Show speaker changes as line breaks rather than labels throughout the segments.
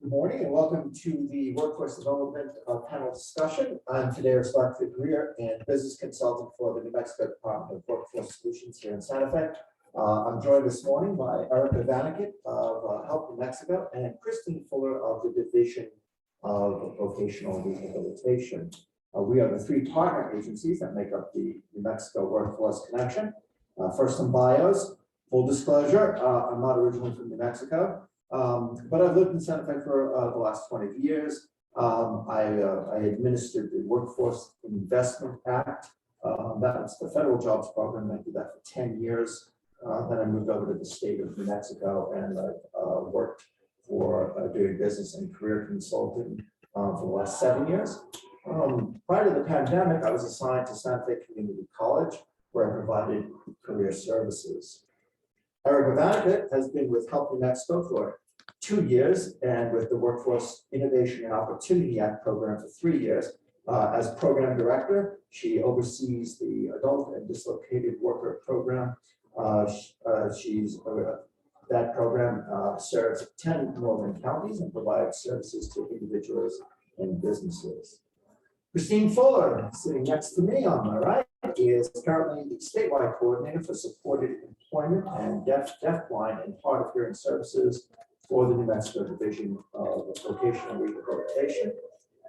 Good morning and welcome to the Workforce Development Panel discussion. I'm today responsible career and business consultant for the New Mexico Department of Workforce Solutions here in Santa Fe. I'm joined this morning by Erica Vanaket of Help New Mexico and Christine Fuller of the Division of Vocational Rehabilitation. We are the three partner agencies that make up the New Mexico Workforce Connection. First, some bios. Full disclosure, I'm not originally from New Mexico. But I've lived in Santa Fe for the last 20 years. I administered the Workforce Investment Act. That's the federal jobs program. I did that for 10 years. Then I moved over to the state of New Mexico and I worked for doing business and career consulting for the last 7 years. Prior to the pandemic, I was assigned to Santa Fe Community College, where I provided career services. Erica Vanaket has been with Help New Mexico for 2 years and with the Workforce Innovation and Opportunity Act program for 3 years. As program director, she oversees the Adult and Dislocated Worker program. That program serves 10 northern counties and provides services to individuals and businesses. Christine Fuller, sitting next to me on my right, is currently the statewide coordinator for supported employment and deafblind and hard of hearing services for the New Mexico Division of Vocational Rehabilitation.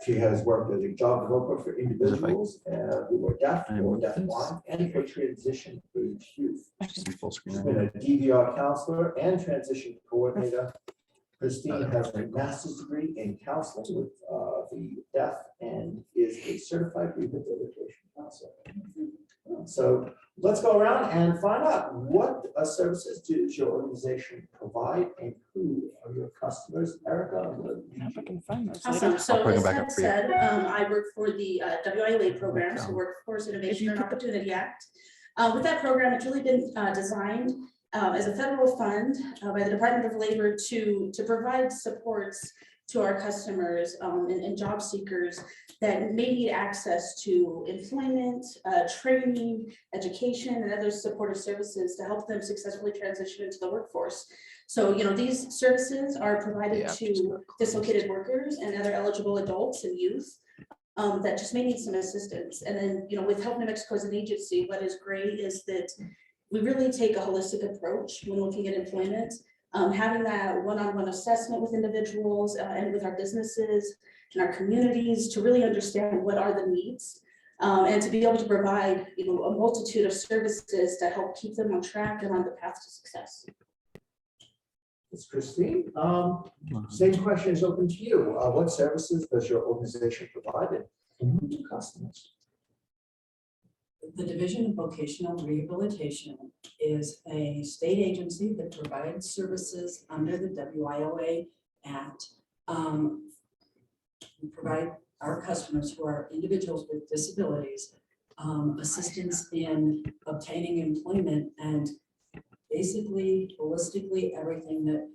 She has worked as a job developer for individuals who are deaf or deafblind and for transition age youth. She's been a DVR counselor and transition coordinator. Christine has a master's degree in counseling with the deaf and is a certified rehabilitation counselor. So let's go around and find out what services does your organization provide and who are your customers. Erica,
awesome. So as Ted said, I work for the WILA program, so Workforce Innovation and Opportunity Act. With that program, it's really been designed as a federal fund by the Department of Labor to provide supports to our customers and job seekers that may need access to employment, training, education, and other supportive services to help them successfully transition into the workforce. So, these services are provided to dislocated workers and other eligible adults and youth that just may need some assistance. And then, with Help New Mexico as an agency, what is great is that we really take a holistic approach when looking at employment. Having that one-on-one assessment with individuals and with our businesses and our communities to really understand what are the needs and to be able to provide a multitude of services to help keep them on track and on the path to success.
It's Christine. Same question is open to you. What services does your organization provide and who do customers?
The Division of Vocational Rehabilitation is a state agency that provides services under the WILA Act. We provide our customers who are individuals with disabilities assistance in obtaining employment and basically holistically everything that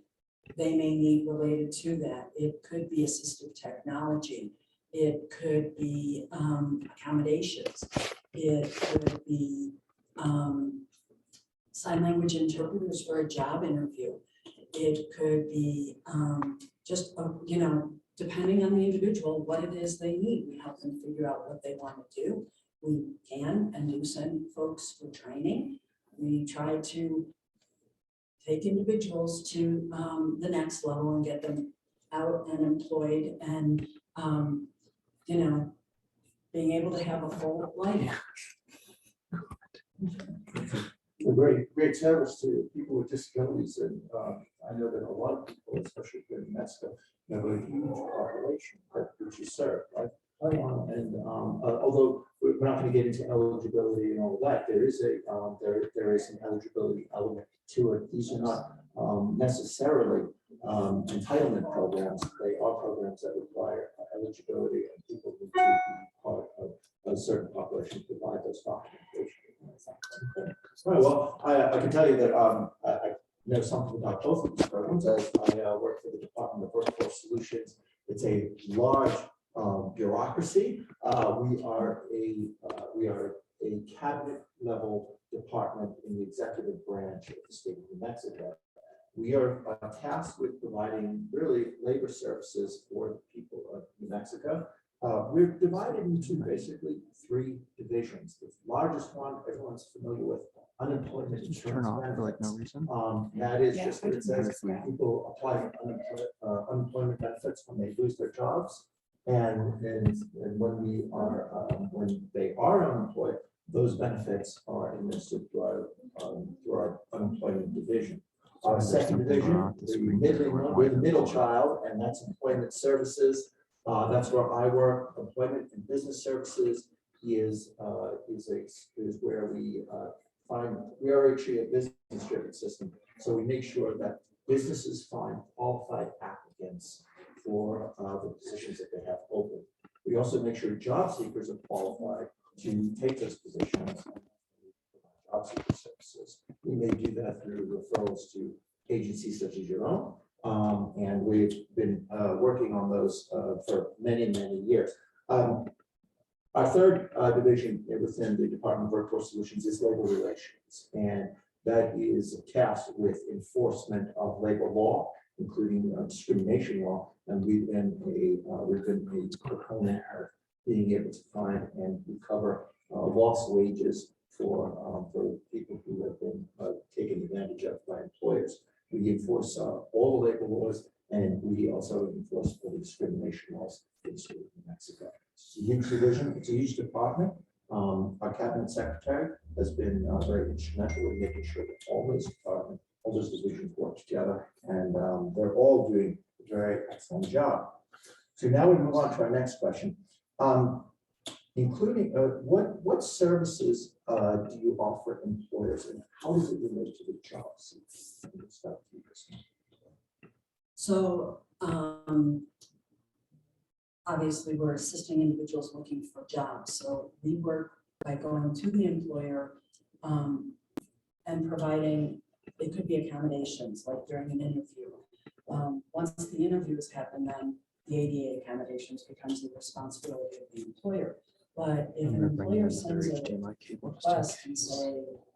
they may need related to that. It could be assistive technology. It could be accommodations. It could be sign language interpreters for a job interview. It could be just, depending on the individual, what it is they need. We help them figure out what they want to do. We can and do send folks for training. We try to take individuals to the next level and get them out and employed and, being able to have a full life.
Great service to people with disabilities, and I know that a lot of people, especially here in Mexico, have a huge population which you serve, right? Although we're not going to get into eligibility and all that, there is an eligibility element to it. These are not necessarily entitlement programs. They are programs that require eligibility, and people need to be part of a certain population to provide those documentation. All right, well, I can tell you that I know something about both of these programs as I work for the Department of Workforce Solutions. It's a large bureaucracy. We are a cabinet level department in the executive branch of the state of New Mexico. we are tasked with providing really labor services for the people of New Mexico. We're divided into basically 3 divisions. The largest one, everyone's familiar with, unemployment insurance benefits. That is just what it says. People apply for unemployment benefits when they lose their jobs. And when they are unemployed, those benefits are administered through our unemployment division. Our second division, we're the middle child, and that's employment services. That's where I work. Employment and business services is where we are actually a business-driven system. So we make sure that businesses find qualified applicants for the positions that they have open. We also make sure job seekers are qualified to take those positions. Job seeker services. We may do that through referrals to agencies such as your own. And we've been working on those for many, many years. Our third division within the Department of Workforce Solutions is labor relations. And that is tasked with enforcement of labor law, including discrimination law. And we've been a proponent of being able to find and recover lost wages for people who have been taken advantage of by employers. We enforce all the labor laws, and we also enforce all the discrimination laws in the state of New Mexico. It's a huge division. It's a huge department. Our cabinet secretary has been very instrumental in making sure that all those divisions work together, and they're all doing a very excellent job. So now we move on to our next question. Including what services do you offer employers, and how does it relate to the jobs?
So obviously we're assisting individuals looking for jobs. So we work by going to the employer and providing, it could be accommodations like during an interview. Once the interview has happened, then the ADA accommodations becomes the responsibility of the employer. But if an employer sends a request and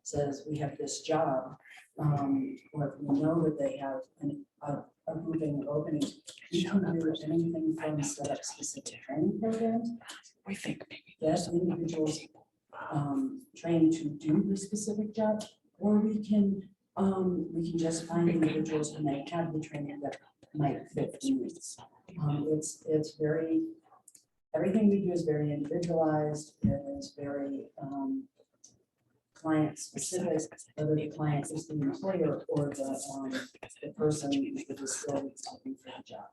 says we have this job, or if we know that they have a grouping of openings, we can do anything from set up specific training programs.
We think maybe
that individuals trained to do the specific job, or we can just find individuals who may have the training that might fit the needs. It's very, everything we do is very individualized. It is very client specific, whether the client is the employer or the person with the disability looking for a job.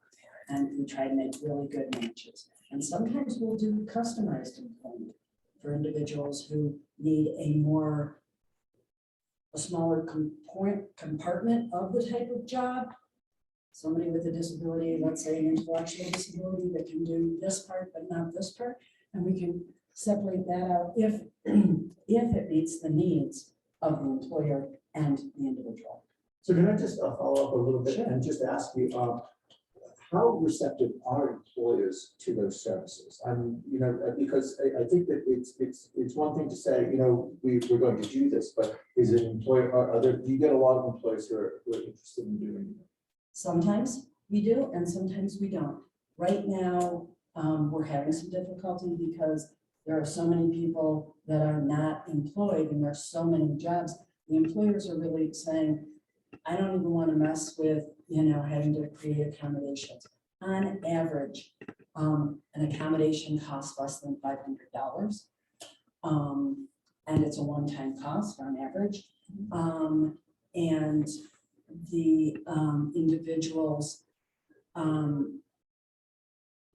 And we try to make really good matches. And sometimes we'll do customized employment for individuals who need a smaller compartment of the type of job. Somebody with a disability, let's say an intellectual disability, that can do this part but not this part, and we can separate that out if it meets the needs of the employer and the individual.
So can I just follow up a little bit and just ask you, how receptive are employers to those services? I mean, because I think that it's one thing to say, we're going to do this, but is it employer? Do you get a lot of employers who are interested in doing it?
Sometimes we do, and sometimes we don't. Right now, we're having some difficulty because there are so many people that are not employed, and there are so many jobs. The employers are really saying, I don't even want to mess with, having to create accommodations. On average, an accommodation costs less than $500, and it's a one-time cost on average. And the individuals,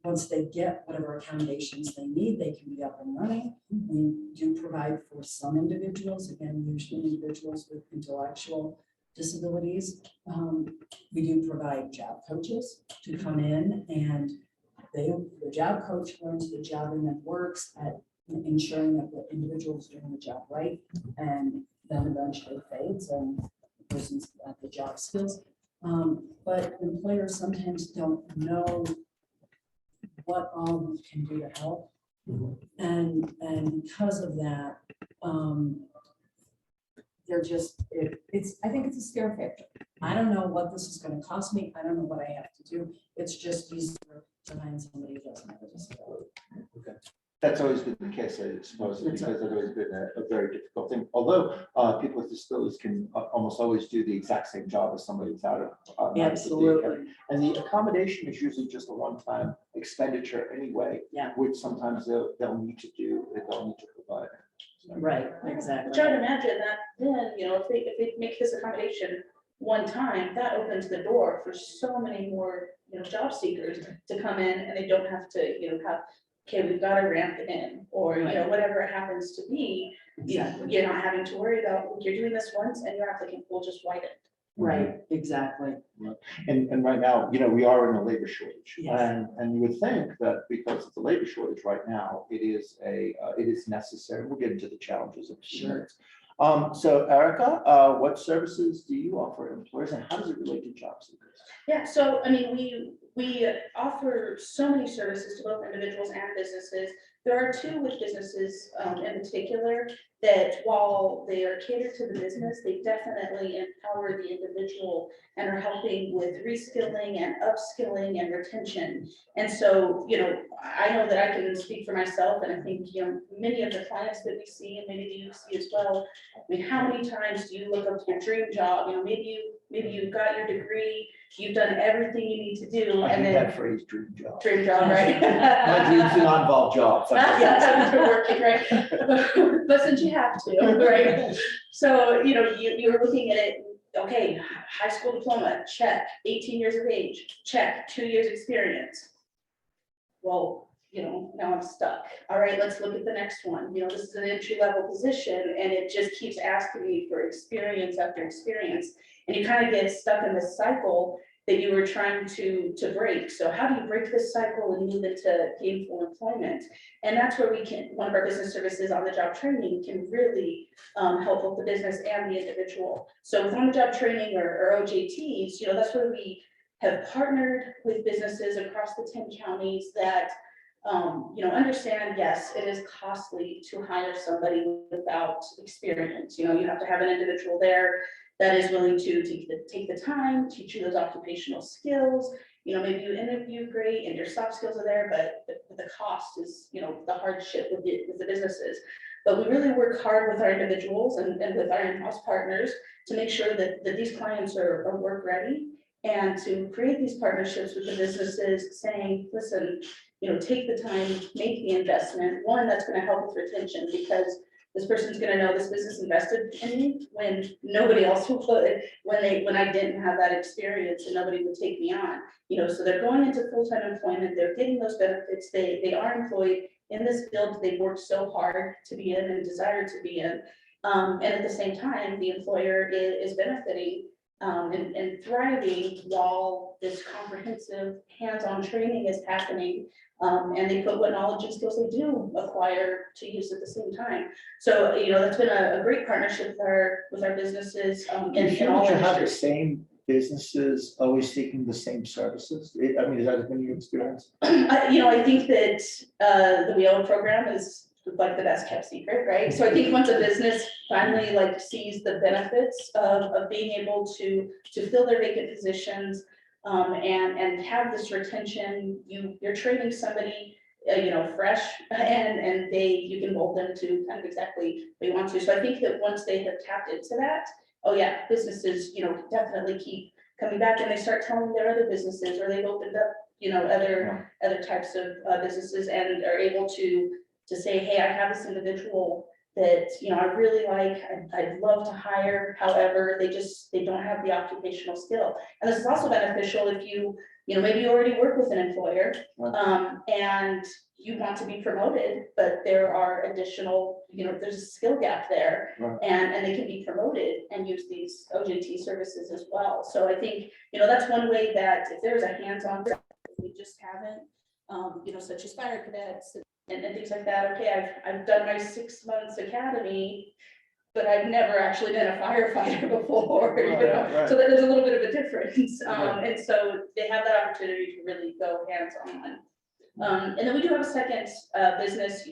once they get whatever accommodations they need, they can be up and running. We do provide for some individuals, again, usually individuals with intellectual disabilities. We do provide job coaches to come in, and the job coach learns the job and then works at ensuring that the individual is doing the job right, and then eventually fades and the person's got the job skills. But employers sometimes don't know what all we can do to help. And because of that, they're just, I think it's a scare factor. I don't know what this is gonna cost me. I don't know what I have to do. It's just easier to find somebody who doesn't have a disability.
That's always been the case, I suppose, because it's always been a very difficult thing. Although people with disabilities can almost always do the exact same job as somebody without a
Absolutely.
And the accommodation is usually just a one-time expenditure anyway,
Yeah.
which sometimes they'll need to do, they'll need to provide. So,
Right,
I'm
exactly.
trying to imagine that then, if they make this accommodation one time, that opens the door for so many more, job seekers to come in, and they don't have to, have, okay, we've got to ramp it in, or, whatever it happens to be.
Exactly.
You're not having to worry about, you're doing this once and your applicant will just widen.
Right, exactly.
And right now, we are in a labor shortage.
Yes.
And you would think that because of the labor shortage right now, it is necessary. We'll get into the challenges of
Sure.
So Erica, what services do you offer employers, and how does it relate to job seekers?
Yeah, so, I mean, we offer so many services to both individuals and businesses. There are two with businesses in particular that while they are catered to the business, they definitely empower the individual and are helping with reskilling and upskilling and retention. And so, I know that I can speak for myself, and I think, many of the clients that we see, and maybe you see as well, I mean, how many times do you look up your dream job? Maybe you've got your degree, you've done everything you need to do,
I
and
hate
then
that phrase, dream job.
dream job, right?
My dreams do not involve jobs.
Yeah, you're working, right? But since you have to, right? So, you're looking at it, okay, high school diploma, check, 18 years of age, check, 2 years experience. Well, now I'm stuck. All right, let's look at the next one. This is an entry-level position, and it just keeps asking me for experience after experience. And you kind of get stuck in this cycle that you were trying to break. So how do you break this cycle and move into gainful employment? And that's where one of our business services, on the job training, can really help both the business and the individual. So with on the job training or OJTs, that's where we have partnered with businesses across the 10 counties that understand, yes, it is costly to hire somebody without experience. You have to have an individual there that is willing to take the time, teach you those occupational skills. Maybe you interview great and your soft skills are there, but the cost is, the hardship with the businesses. But we really work hard with our individuals and with our in-house partners to make sure that these clients are work ready, and to create these partnerships with the businesses saying, listen, take the time, make the investment. One, that's going to help with retention, because this person's going to know this business invested in me when nobody else would, when I didn't have that experience and nobody would take me on. So they're going into full-time employment, they're getting those benefits, they are employed in this field they've worked so hard to be in and desire to be in. And at the same time, the employer is benefiting and thriving while this comprehensive hands-on training is happening. And they put what knowledge and skills they do acquire to use at the same time. So, that's been a great partnership with our businesses.
Do you
in
feel
all
that you have the
industries.
same businesses always seeking the same services? I mean, is that been your experience?
I think that the WHEEL program is like the best kept secret, right? So I think once a business finally sees the benefits of being able to fill their vacant positions, and have this retention, you're training somebody, fresh, and you can mold them to kind of exactly what you want to. So I think that once they have tapped into that, oh yeah, businesses, definitely keep coming back, and they start telling their other businesses, or they've opened up, other types of businesses, and are able to say, hey, I have this individual that, I really like, I'd love to hire, however, they don't have the occupational skill. And this is also beneficial if maybe you already work with an employer, and you want to be promoted, but there are additional, there's a skill gap there, and they can be promoted and use these OJT services as well. So I think, that's one way that if there's a hands-on, we just haven't, such as fire cadets and things like that. Okay, I've done my 6 months academy, but I've never actually been a firefighter before,
Right.
So there's a little bit of a difference. And so they have that opportunity to really go hands-on. And then we do have a second business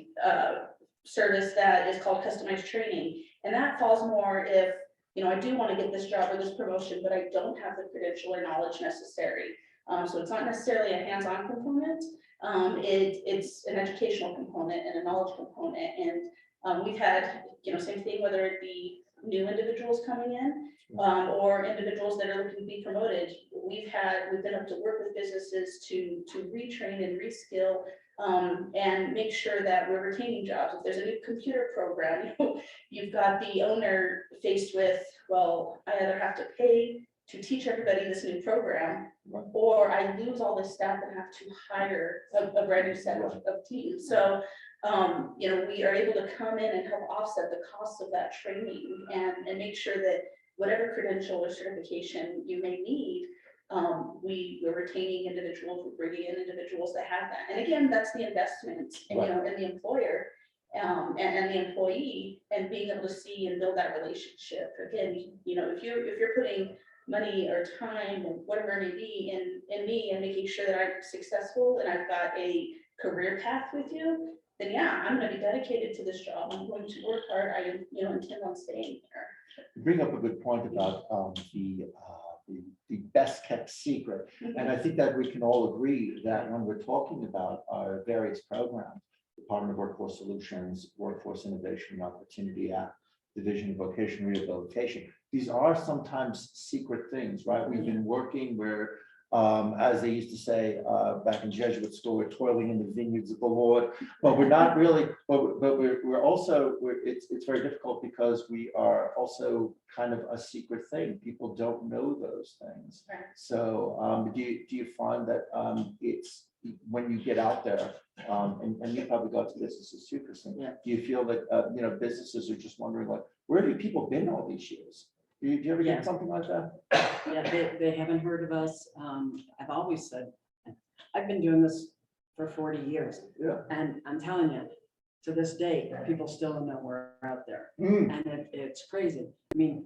service that is called customized training. And that falls more if I do want to get this job or this promotion, but I don't have the credential or knowledge necessary. So it's not necessarily a hands-on component. It's an educational component and a knowledge component. And we've had, same thing, whether it be new individuals coming in or individuals that are looking to be promoted. We've been able to work with businesses to retrain and reskill and make sure that we're retaining jobs. If there's a new computer program, you've got the owner faced with, well, I either have to pay to teach everybody this new program, or I lose all this staff and have to hire a brand new set of teams. So, we are able to come in and help offset the cost of that training and make sure that whatever credential or certification you may need, we're retaining individuals, we're bringing in individuals that have that. And again, that's the investment in, in the employer and the employee, and being able to see and build that relationship. Again, if you're putting money or time or whatever it may be in me and making sure that I'm successful and I've got a career path with you, then yeah, I'm going to be dedicated to this job. I'm going to work hard. I intend on staying here.
You bring up a good point about the best kept secret. And I think that we can all agree that when we're talking about our various programs, Department of Workforce Solutions, Workforce Innovation and Opportunity Act, Division of Vocational Rehabilitation, these are sometimes secret things, right? We've been working where, as they used to say back in Jesuit school, we're toiling in the vineyards of the Lord, but we're not really, but we're also, it's very difficult because we are also kind of a secret thing. People don't know those things.
Right.
So do you find that it's, when you get out there, and you probably got to businesses too, Kristen, do you feel that, businesses are just wondering, like, where have people been all these years? Do you ever get something like that?
Yeah, they haven't heard of us. I've always said, I've been doing this for 40 years.
Yeah.
And I'm telling you, to this day, people still don't know we're out there.
Mm.
And it's crazy. I mean,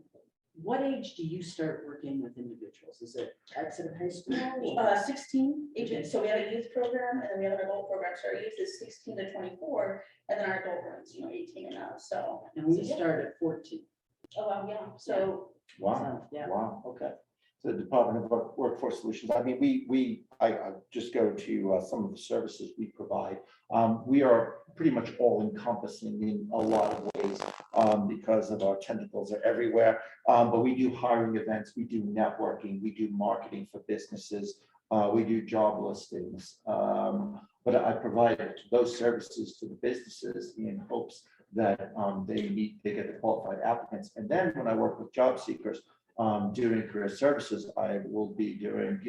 what age do you start working with individuals? Is it exit of high school?
16 ages. So we have a youth program and then we have an adult program. So our youth is 16 to 24, and then our adult program is 18 and up. So
And we start at 14.
Oh, wow, yeah. So
Wow.
Yeah.
Wow. Okay. So the Department of Workforce Solutions, I mean, I just go to some of the services we provide. We are pretty much all encompassing in a lot of ways because of our tentacles are everywhere. But we do hiring events, we do networking, we do marketing for businesses, we do job listings. But I provide those services to the businesses in hopes that they get the qualified applicants. And then when I work with job seekers, doing career services, I will be doing,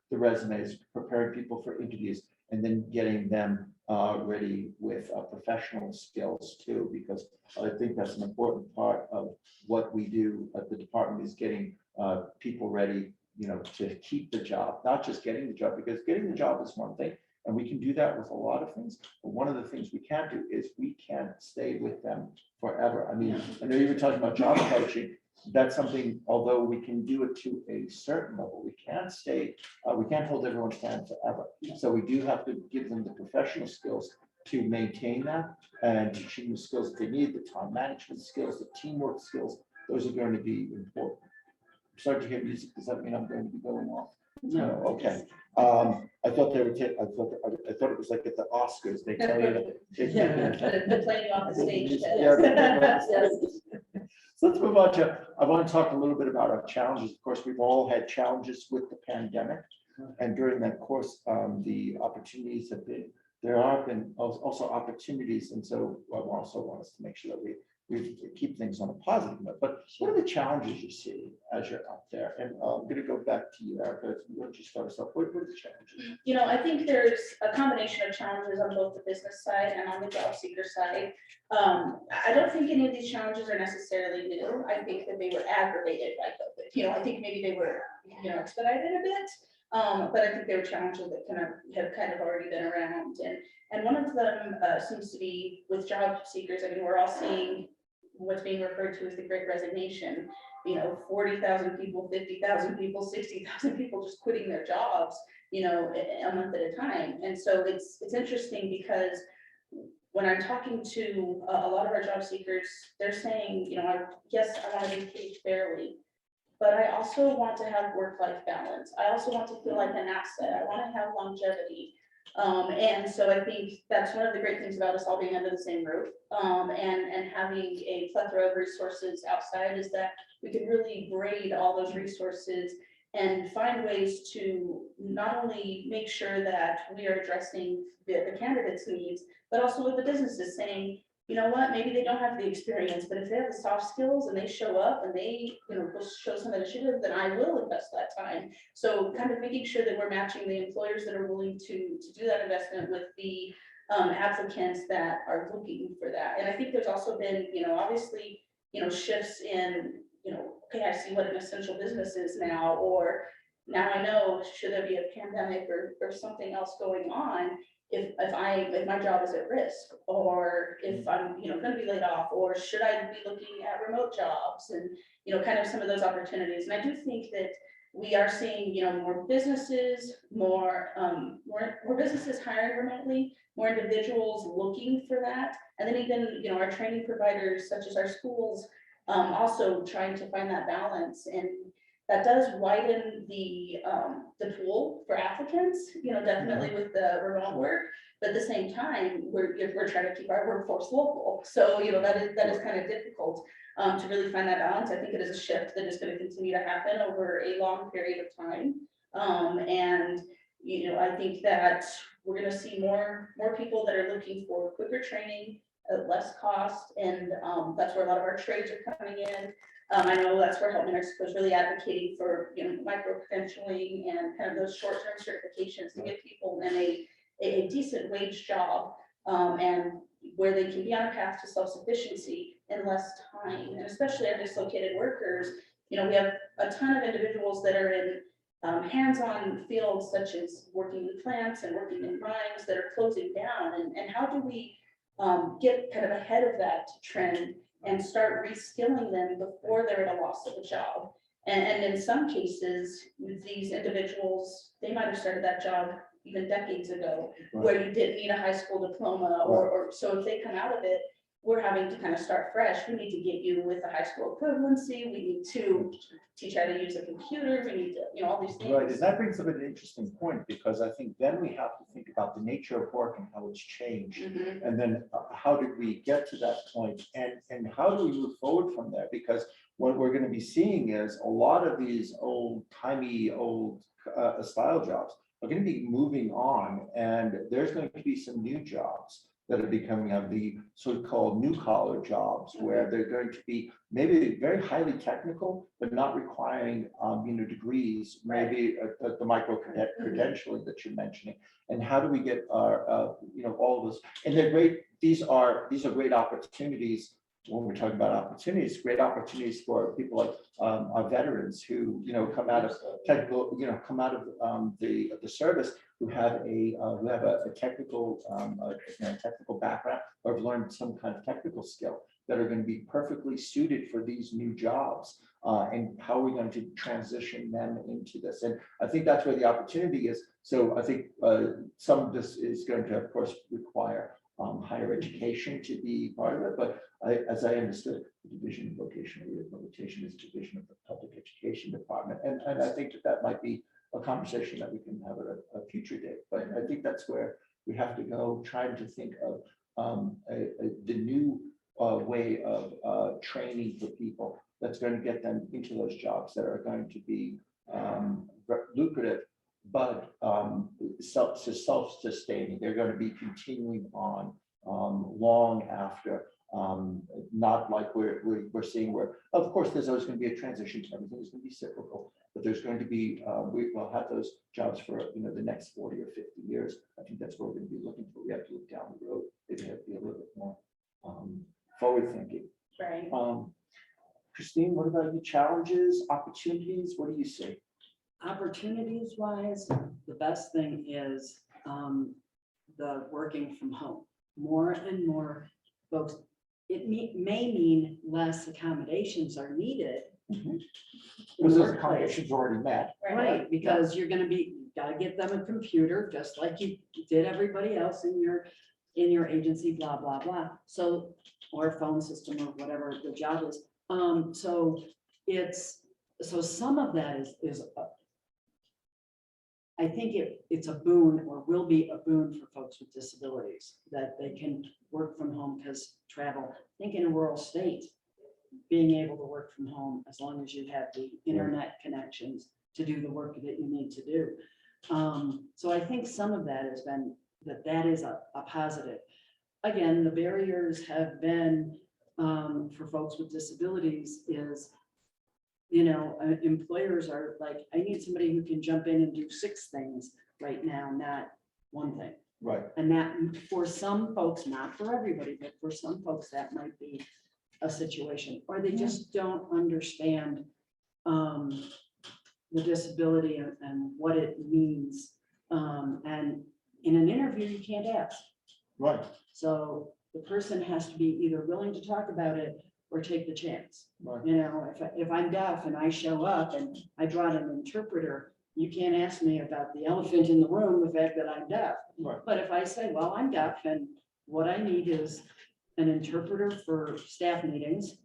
the resumes, preparing people for interviews, and then getting them ready with professional skills too, because I think that's an important part of what we do at the department is getting people ready, to keep the job, not just getting the job, because getting the job is one thing. And we can do that with a lot of things. But one of the things we can't do is we can't stay with them forever. I mean, I know you were talking about job coaching. That's something, although we can do it to a certain level, we can't hold everyone's hand forever. So we do have to give them the professional skills to maintain that and teaching the skills that they need, the time management skills, the teamwork skills. Those are going to be important. I'm starting to hear music. Does that mean I'm going to be going off? No. Okay. I thought they would take. I thought it was like at the Oscars. They tell you.
the playing off the stage.
So let's move on to. I want to talk a little bit about our challenges. Of course, we've all had challenges with the pandemic, and during that course, the opportunities have been. There have been also opportunities, and so I also want us to make sure that we keep things on a positive note. But what are the challenges you see as you're out there? And I'm going to go back to you, Erica. Why don't you start us off? What are the challenges?
I think there's a combination of challenges on both the business side and on the job seeker side. I don't think any of these challenges are necessarily new. I think that they were aggravated by COVID. I think maybe they were, expedited a bit. But I think they were challenges that have kind of already been around. And one of them seems to be with job seekers. I mean, we're all seeing what's being referred to as the Great Resignation. 40,000 people, 50,000 people, 60,000 people just quitting their jobs, a month at a time. And so it's interesting because when I'm talking to a lot of our job seekers, they're saying, yes, I want to be paid fairly, but I also want to have work-life balance. I also want to feel like an asset. I want to have longevity. And so I think that's one of the great things about us all being under the same roof, and having a plethora of resources outside is that we can really braid all those resources and find ways to not only make sure that we are addressing the candidates' needs, but also with the businesses saying, you know what, maybe they don't have the experience, but if they have the soft skills and they show up and they, will show some initiative, then I will invest that time. So kind of making sure that we're matching the employers that are willing to do that investment with the applicants that are looking for that. And I think there's also been, obviously, shifts in, okay, I see what an essential business is now, or now I know, should there be a pandemic or something else going on, if my job is at risk, or if I'm, going to be laid off, or should I be looking at remote jobs, and, kind of some of those opportunities. And I do think that we are seeing, more businesses, more businesses hiring remotely, more individuals looking for that. And then even, our training providers, such as our schools, also trying to find that balance. And that does widen the pool for applicants, definitely with the remote work. But at the same time, we're trying to keep our workforce local. So, that is kind of difficult to really find that balance. I think it is a shift that is going to continue to happen over a long period of time. And, I think that we're going to see more people that are looking for quicker training at less cost. And that's where a lot of our trades are coming in. I know that's where Help Me Mexico is really advocating for, micro-credentialing and kind of those short-term certifications to get people in a decent wage job, and where they can be on a path to self-sufficiency in less time. And especially our dislocated workers, we have a ton of individuals that are in hands-on fields such as working in plants and working in mines that are closing down. And how do we get kind of ahead of that trend and start reskilling them before they're at a loss of a job? And in some cases, with these individuals, they might have started that job even decades ago, where you didn't need a high school diploma, or so if they come out of it, we're having to kind of start fresh. We need to get you with a high school equivalency. We need to teach how to use a computer. We need to, all these things.
Right, and that brings up an interesting point, because I think then we have to think about the nature of work and how it's changed.
Mhm.
And then how did we get to that point, and how do we move forward from there? Because what we're going to be seeing is a lot of these old-timey, style jobs are going to be moving on, and there's going to be some new jobs that are becoming of the so-called new collar jobs, where they're going to be maybe very highly technical, but not requiring degrees, maybe the micro credentialing that you're mentioning. And how do we get our all of this? And they're great. These are great opportunities. When we're talking about opportunities, great opportunities for people like our veterans who come out of technical, come out of the service, who have a technical technical background, or have learned some kind of technical skill, that are going to be perfectly suited for these new jobs. And how are we going to transition them into this? And I think that's where the opportunity is. So I think some of this is going to, of course, require higher education to be part of it. But as I understood, the Division of Vocational Rehabilitation is a division of the Public Education Department. And I think that might be a conversation that we can have at a future date. But I think that's where we have to go, trying to think of the new way of training for people that's going to get them into those jobs that are going to be lucrative, but self-sustaining. They're going to be continuing on long after, not like we're seeing where, of course, there's always going to be a transition. Everything is going to be cyclical, but there's going to be, we will have those jobs for the next 40 or 50 years. I think that's what we're going to be looking for. We have to look down the road. Maybe have to be a little bit more forward thinking.
Right.
Christine, what about the challenges, opportunities? What do you see?
Opportunities wise, the best thing is the working from home. More and more folks, it may mean less accommodations are needed.
Mm-hmm.
in
Because
the
those
workplace.
accommodations already met.
Right, because you're going to be, got to get them a computer, just like you did everybody else in your in your agency, blah, blah, blah. So, or phone system or whatever the job is. So some of that is I think it's a boon or will be a boon for folks with disabilities that they can work from home because travel. I think in a rural state, being able to work from home as long as you have the internet connections to do the work that you need to do. So I think some of that has been that is a positive. Again, the barriers have been for folks with disabilities is, employers are like, I need somebody who can jump in and do 6 things right now, not 1 thing.
Right.
And that for some folks, not for everybody, but for some folks, that might be a situation, or they just don't understand the disability and what it means. And in an interview, you can't ask.
Right.
So the person has to be either willing to talk about it or take the chance.
Right.
If I'm deaf and I show up and I brought an interpreter, you can't ask me about the elephant in the room, the fact that I'm deaf.
Right.
But if I say, well, I'm deaf and what I need is an interpreter for staff meetings,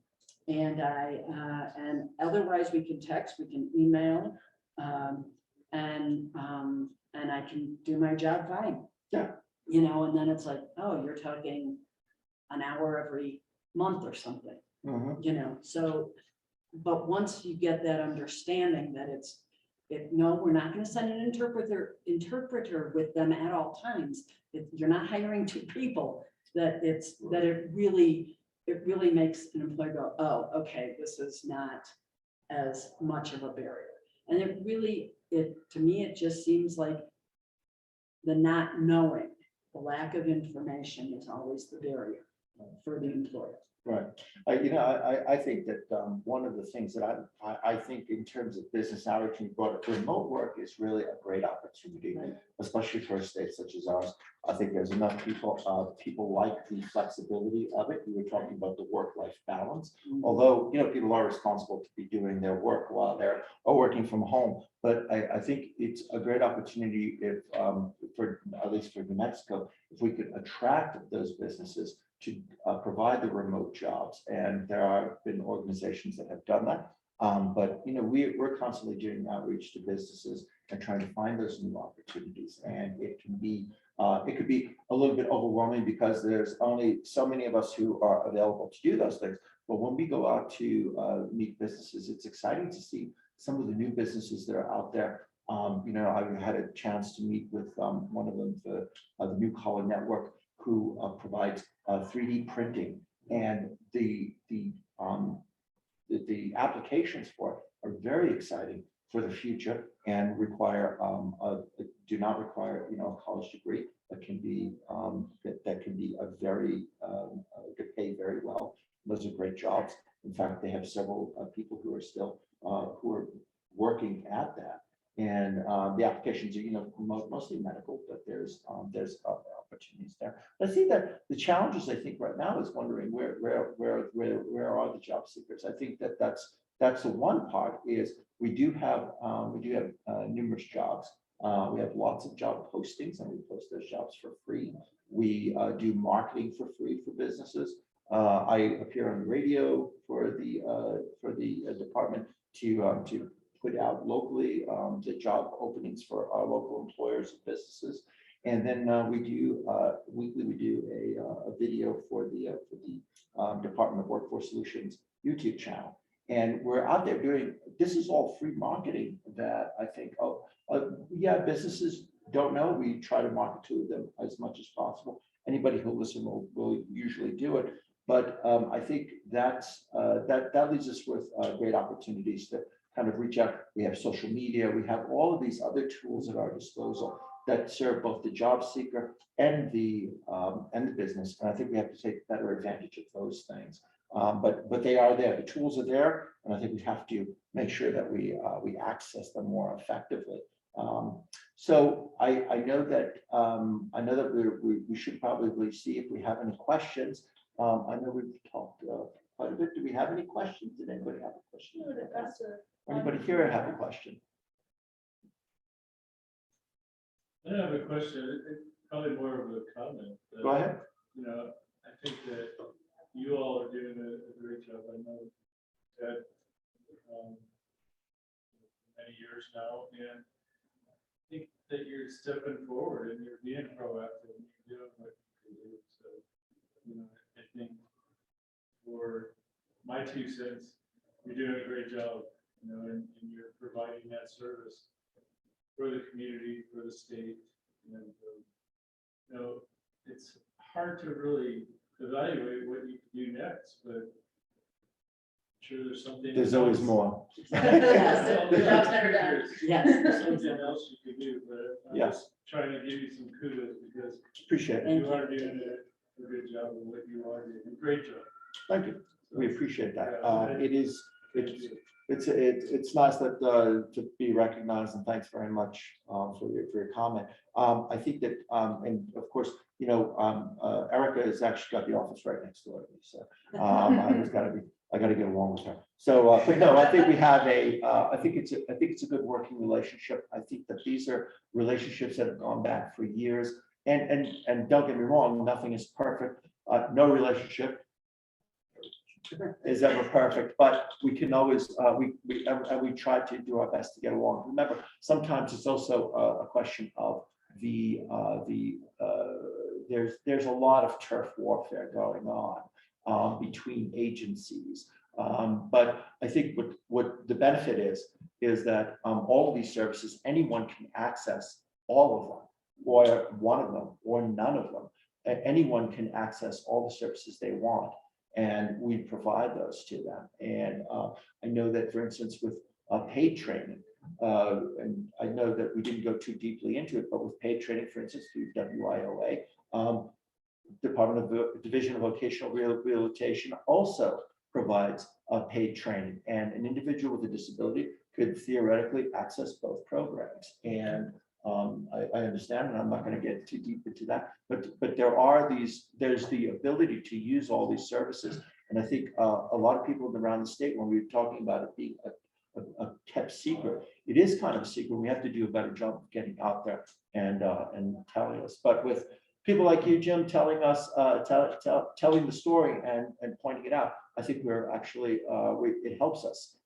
and and otherwise we can text, we can email, and I can do my job fine.
Yeah.
And then it's like, oh, you're talking an hour every month or something. So, but once you get that understanding that no, we're not going to send an interpreter with them at all times. You're not hiring 2 people. That it really makes an employer go, oh, okay, this is not as much of a barrier. And to me, it just seems like the not knowing, the lack of information is always the barrier for the employer.
Right. I think that one of the things that I think in terms of business outreach and brought up remote work is really a great opportunity,
Right.
especially for a state such as ours. I think there's enough people like the flexibility of it. We were talking about the work-life balance, although people are responsible to be doing their work while they're working from home. But I think it's a great opportunity if, for at least for New Mexico, if we could attract those businesses to provide the remote jobs, and there have been organizations that have done that. But we're constantly doing outreach to businesses and trying to find those new opportunities, and it could be a little bit overwhelming because there's only so many of us who are available to do those things. But when we go out to meet businesses, it's exciting to see some of the new businesses that are out there. I've had a chance to meet with one of them, the New Collar Network, who provides 3D printing, and the applications for it are very exciting for the future and do not require a college degree, but can be that can be a very could pay very well. Those are great jobs. In fact, they have several people who are still who are working at that. And the applications are, mostly medical, but there's opportunities there. But I see that the challenges, I think, right now is wondering where are the job seekers. I think that's the one part is we do have numerous jobs. We have lots of job postings, and we post those jobs for free. We do marketing for free for businesses. I appear on the radio for the department to put out locally the job openings for our local employers and businesses, and then we do weekly. We do a video for the Department of Workforce Solutions YouTube channel, and we're out there doing. This is all free marketing that I think. Businesses don't know. We try to market to them as much as possible. Anybody who listen will usually do it, but I think that leaves us with great opportunities to kind of reach out. We have social media. We have all of these other tools at our disposal that serve both the job seeker and the business. And I think we have to take better advantage of those things. But they are there. The tools are there, and I think we have to make sure that we access them more effectively. So I know that we should probably see if we have any questions. I know we've talked quite a bit. Do we have any questions? Did anybody have a question? Anybody here have a question?
I have a question. probably more of a comment.
Go ahead.
You know, I think that you all are doing a great job. I know that many years now, and I think that you're stepping forward and you're being proactive and you're doing what you can do. So, you know, I think for my 2 cents, you're doing a great job, you know, and you're providing that service for the community, for the state, and you know, it's hard to really evaluate what you can do next, but I'm sure there's something.
There's always more.
Yes, the job's never done.
Yes.
There's something else you could do, but I'm
Yes.
just trying to give you some kudos because
Appreciate it.
you are doing a good job of what you are doing. Great job.
Thank you. We appreciate that.
Yeah.
It is, it's nice that to be recognized, and thanks very much for your comment. I think that, and of course, you know, Erica has actually got the office right next door to me, so I gotta get along with her. So, but no, I think we have I think it's a good working relationship. I think that these are relationships that have gone back for years. And don't get me wrong, nothing is perfect. No relationship is ever perfect, but we can always we try to do our best to get along. Remember, sometimes it's also a question of there's a lot of turf warfare going on between agencies. But I think what the benefit is that all of these services, anyone can access all of them, or one of them, or none of them. Anyone can access all the services they want, and we provide those to them. And I know that, for instance, with paid training, and I know that we didn't go too deeply into it, but with paid training, for instance, through WIOA, Division of Vocational Rehabilitation also provides paid training, and an individual with a disability could theoretically access both programs. And I understand, and I'm not going to get too deep into that, but there's the ability to use all these services. And I think a lot of people around the state, when we were talking about it being a kept secret, it is kind of a secret. We have to do a better job of getting out there and telling us. But with people like you, Jim, telling us, telling the story and pointing it out, I think we're actually, it helps us.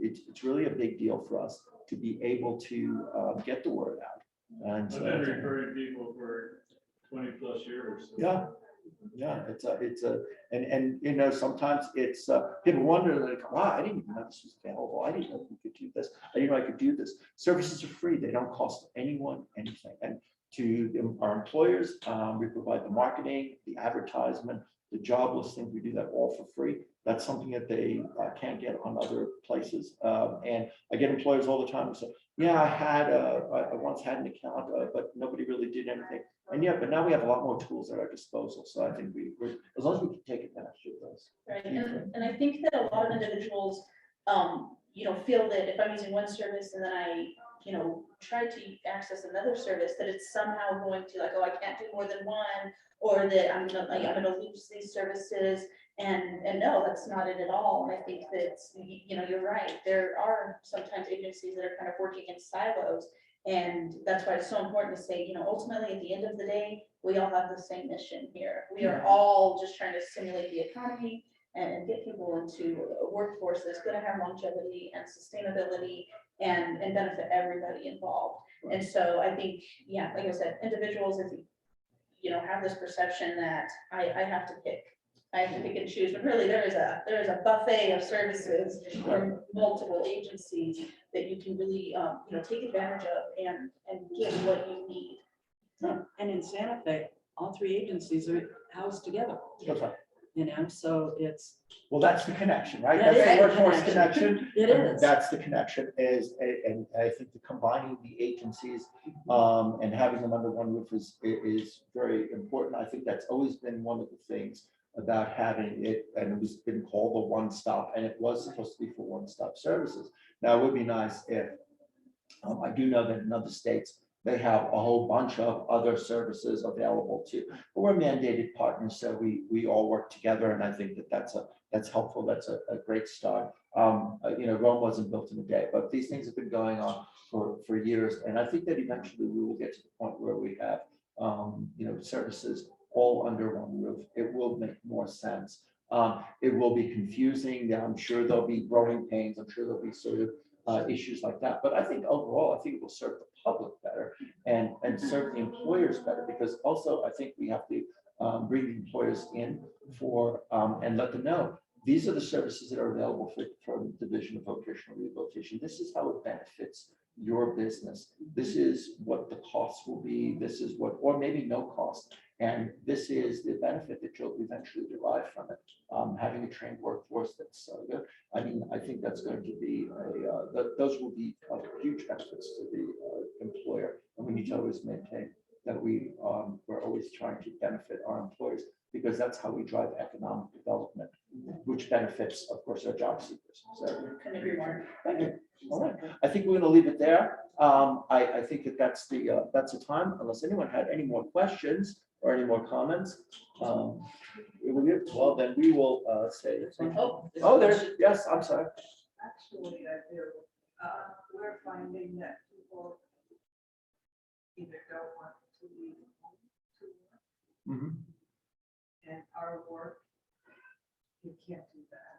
It's really a big deal for us to be able to get the word out. And
I've been referring people for 20+ years. So.
Yeah, and you know, sometimes it's people wonder, like, wow, I didn't even know this was available. I didn't know we could do this. I didn't know I could do this. Services are free; they don't cost anyone anything. And to our employers, we provide the marketing, the advertisement, the job listing. We do that all for free. That's something that they can't get on other places. And I get employers all the time who say, "Yeah, I once had an account, but nobody really did anything." And yeah, but now we have a lot more tools at our disposal. So I think we're as long as we can take advantage of those.
Right, and I think that a lot of individuals, you know, feel that if I'm using one service and then I, you know, try to access another service, that it's somehow going to, like, oh, I can't do more than one, or that I'm gonna lose these services. And no, that's not it at all. And I think that, you know, you're right. There are sometimes agencies that are kind of working in silos. And that's why it's so important to say, you know, ultimately, at the end of the day, we all have the same mission here. We are all just trying to stimulate the economy and get people into a workforce that's going to have longevity and sustainability and benefit everybody involved. And so I think, yeah, like I said, individuals, if you know, have this perception that I have to pick. I have to pick and choose, but really there is a buffet of services from multiple agencies that you can really, you know, take advantage of and get what you need.
And in Santa Fe, all three agencies are housed together.
That's right.
You know, so it's.
Well, that's the connection, right?
That
That's
is
the
the
workforce
connection.
connection.
It is.
That's the connection and I think the combining the agencies and having them under one roof is very important. I think that's always been one of the things about having it, and it was been called the one-stop, and it was supposed to be for one-stop services. Now, it would be nice if, I do know that in other states, they have a whole bunch of other services available too. But we're mandated partners, so we all work together, and I think that that's helpful. That's a great start. You know, Rome wasn't built in a day, but these things have been going on for years, and I think that eventually we will get to the point where we have services all under one roof. It will make more sense. It will be confusing. I'm sure there'll be growing pains. I'm sure there'll be sort of issues like that. But I think overall, I think it will serve the public better and serve the employers better, because also I think we have to bring the employers in for and let them know these are the services that are available for the Division of Vocational Rehabilitation. This is how it benefits your business. This is what the costs will be. This is what, or maybe no cost. And this is the benefit that you'll eventually derive from it. Having a trained workforce that's good. I mean, I think that's going to be those will be huge benefits to the employer. And we need to always maintain that we're always trying to benefit our employers, because that's how we drive economic development, which benefits, of course, our job seekers. So,
Couldn't agree more.
thank you. All right, I think we're going to leave it there. I think that's the time, unless anyone had any more questions or any more comments. Well, then we will say. Oh, there's, yes, I'm sorry.
Actually, I do. We're finding that people either don't want to leave home to work,
Mhm.
and our work, you can't do that.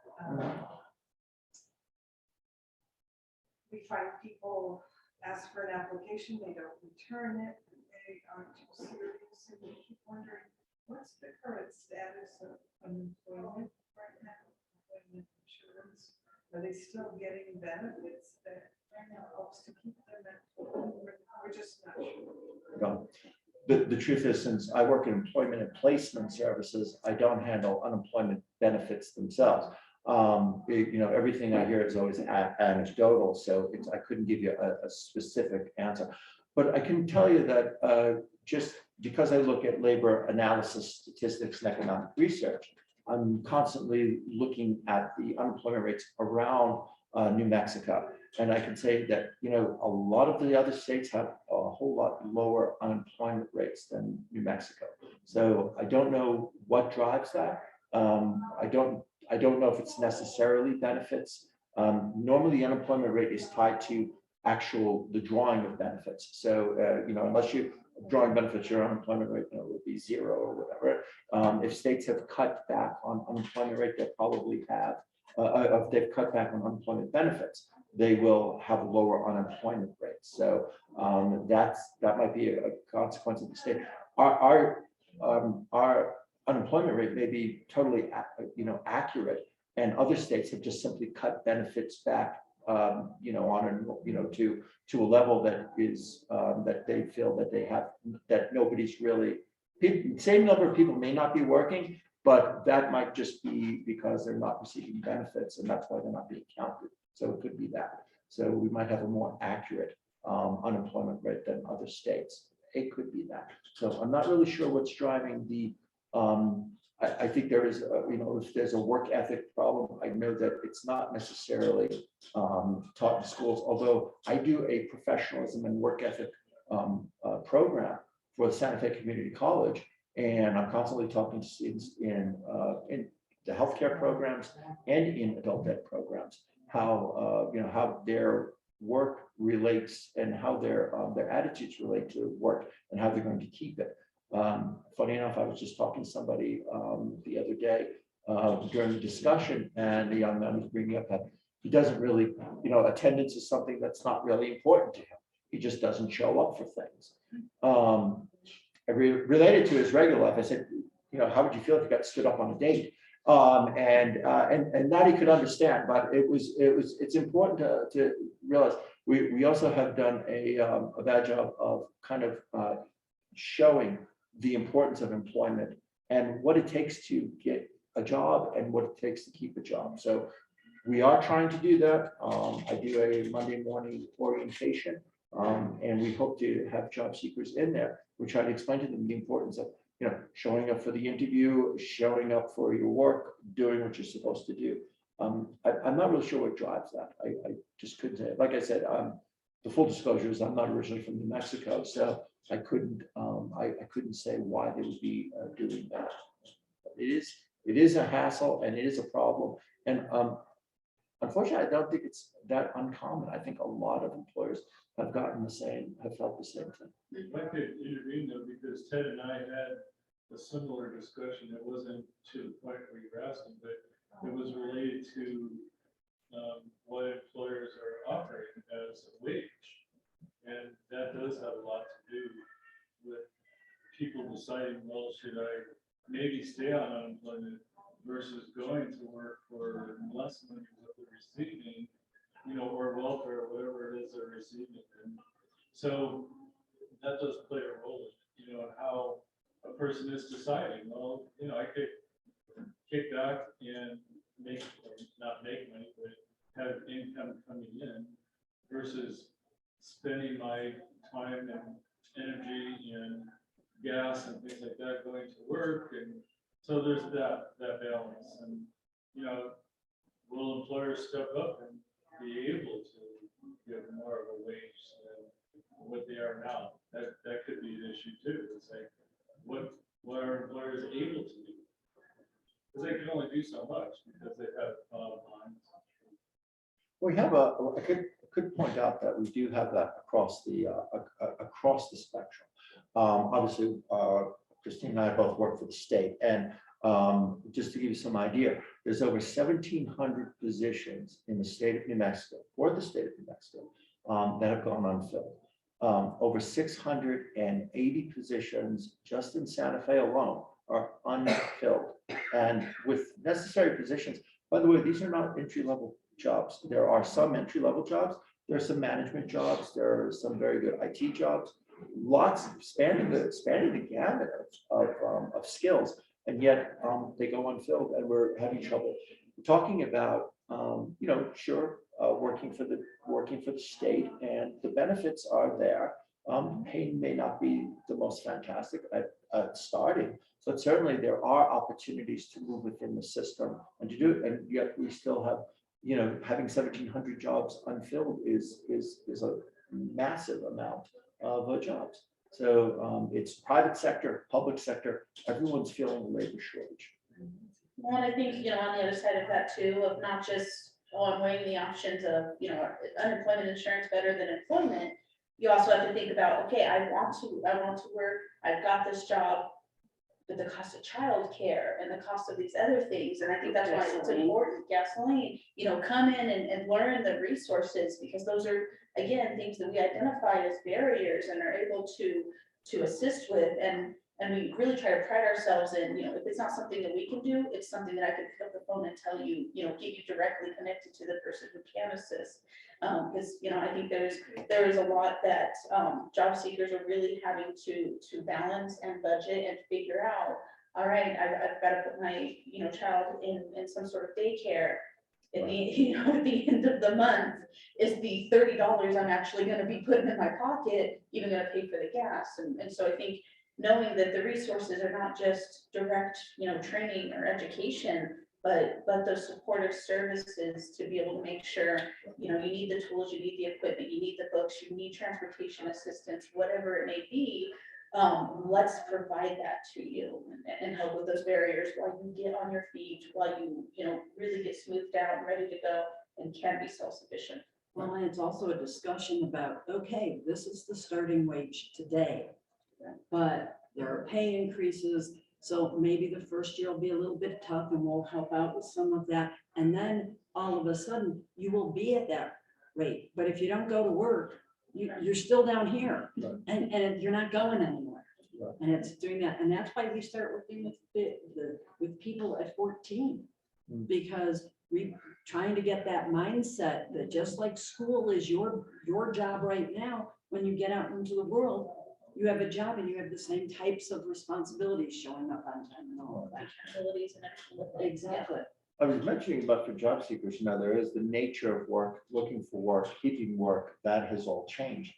We find people ask for an application, they don't return it, they aren't too serious, and we keep wondering, what's the current status of unemployment right now? Unemployment insurance, are they still getting benefits that helps to keep them at home? We're just not sure.
No. The truth is, since I work in employment and placement services, I don't handle unemployment benefits themselves. Everything I hear is always anecdotal, so I couldn't give you a specific answer. But I can tell you that just because I look at labor analysis, statistics, and economic research, I'm constantly looking at the unemployment rates around New Mexico. And I can say that, a lot of the other states have a whole lot lower unemployment rates than New Mexico. So I don't know what drives that. I don't know if it's necessarily benefits. Normally the unemployment rate is tied to the drawing of benefits. So, unless you're drawing benefits, your unemployment rate would be zero or whatever. If states have cut back on unemployment rate, they probably have, if they've cut back on unemployment benefits, they will have lower unemployment rates. So that might be a consequence of the state. Our unemployment rate may be totally, accurate, and other states have just simply cut benefits back, to a level that is that they feel that they have, that nobody's really. Same number of people may not be working, but that might just be because they're not receiving benefits, and that's why they're not being counted. So it could be that. So we might have a more accurate unemployment rate than other states. It could be that. So I'm not really sure what's driving the. I think there is, if there's a work ethic problem, I know that it's not necessarily taught in schools. Although I do a professionalism and work ethic program for the Santa Fe Community College, and I'm constantly talking to students in the healthcare programs and in adult ed programs, how how their work relates and how their attitudes relate to work and how they're going to keep it. Funny enough, I was just talking to somebody the other day during the discussion, and the young man was bringing up that he doesn't really, attendance is something that's not really important to him. He just doesn't show up for things. Related to his regular life, I said, how would you feel if you got stood up on a date? And that he could understand, but it's important to realize we also have done a bad job of kind of showing the importance of employment and what it takes to get a job and what it takes to keep a job. So we are trying to do that. I do a Monday morning orientation, and we hope to have job seekers in there. We try to explain to them the importance of showing up for the interview, showing up for your work, doing what you're supposed to do. I'm not really sure what drives that. I just couldn't say. Like I said, the full disclosure is I'm not originally from New Mexico, so I couldn't say why they would be doing that. But it is a hassle and it is a problem. And unfortunately, I don't think it's that uncommon. I think a lot of employers have felt the same thing.
If I could intervene though, because Ted and I had a similar discussion. It wasn't to the point where you were asking, but it was related to what employers are offering as a wage. And that does have a lot to do with people deciding, well, should I maybe stay on unemployment versus going to work for less money what they're receiving, or welfare, or whatever it is they're receiving. And so that does play a role in, how a person is deciding, well, I could kick back and not make money, but have income coming in versus spending my time and energy and gas and things like that going to work. And so there's that balance. And, will employers step up and be able to give more of a wage than what they are now? That could be an issue too. It's like, what are employers able to do? Because they can only do so much because they have lines.
We have I could point out that we do have that across the spectrum. Obviously, Christine and I both work for the state, and just to give you some idea, there's over 1,700 positions in the state of New Mexico, or the state of New Mexico, that have gone unfilled. Over 680 positions just in Santa Fe alone are unfilled, and with necessary positions. By the way, these are not entry-level jobs. There are some entry-level jobs. There are some management jobs. There are some very good IT jobs. Lots expanding the gamut of skills, and yet they go unfilled, and we're having trouble. We're talking about working for the state, and the benefits are there. Pay may not be the most fantastic at starting, but certainly there are opportunities to move within the system and to do it. And yet we still have, having 1,700 jobs unfilled is a massive amount of jobs. So it's private sector, public sector, everyone's feeling the labor shortage.
Well, and I think, on the other side of that too, of not just, I'm weighing the options of, unemployment insurance better than employment. You also have to think about, okay, I want to work, I've got this job, but the cost of childcare and the cost of these other things. And I think that's why it's important, gasoline, come in and learn the resources, because those are, again, things that we identify as barriers and are able to assist with. And we really try to pride ourselves in, if it's not something that we can do, it's something that I can pick up the phone and tell you, get you directly connected to the person who can assist. Because, I think there is a lot that job seekers are really having to balance and budget and figure out. All right, I've got to put my, child in some sort of daycare. At the, at the end of the month, is the $30 I'm actually going to be putting in my pocket even going to pay for the gas? And so I think knowing that the resources are not just direct, training or education, but those supportive services to be able to make sure, you need the tools, you need the equipment, you need the books, you need transportation assistance, whatever it may be. Let's provide that to you and help with those barriers while you get on your feet, while you, really get smoothed out and ready to go and can be self-sufficient.
Well, and it's also a discussion about, okay, this is the starting wage today, but there are pay increases. So maybe the first year will be a little bit tough, and we'll help out with some of that. And then all of a sudden you will be at that rate. But if you don't go to work, you're still down here,
Right.
and you're not going anywhere.
Right.
And it's doing that. And that's why we start working with people at 14, because we trying to get that mindset that just like school is your job right now, when you get out into the world, you have a job and you have the same types of responsibilities, showing up on time and all of that.
Abilities and everything.
Exactly.
I was mentioning about for job seekers, there is the nature of work, looking for work, keeping work, that has all changed.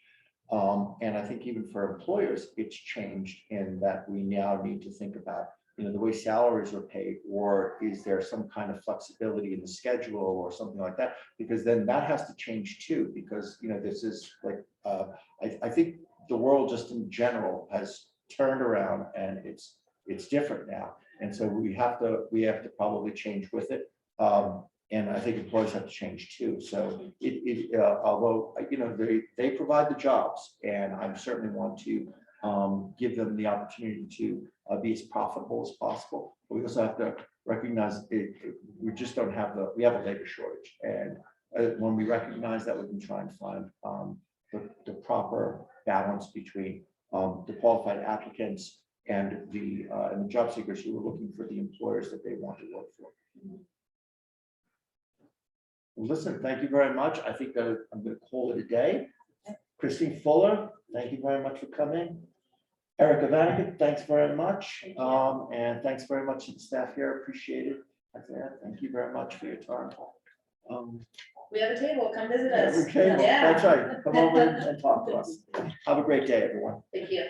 And I think even for employers, it's changed in that we now need to think about, the way salaries are paid, or is there some kind of flexibility in the schedule or something like that? Because then that has to change too, because, this is like, I think the world just in general has turned around, and it's different now. And so we have to probably change with it. And I think employers have to change too. So although, they provide the jobs, and I certainly want to give them the opportunity to be as profitable as possible. But we also have to recognize we just don't have we have a labor shortage. And when we recognize that, we can try and find the proper balance between the qualified applicants and the job seekers who are looking for the employers that they want to work for. Well, listen, thank you very much. I think that I'm going to call it a day. Christine Fuller, thank you very much for coming. Erica Vanaken, thanks very much. And thanks very much to the staff here. Appreciate it. Thank you very much for your time.
We have a table, come visit us.
Okay,
Yeah.
that's right. Come over and talk to us. Have a great day, everyone.
Thank you.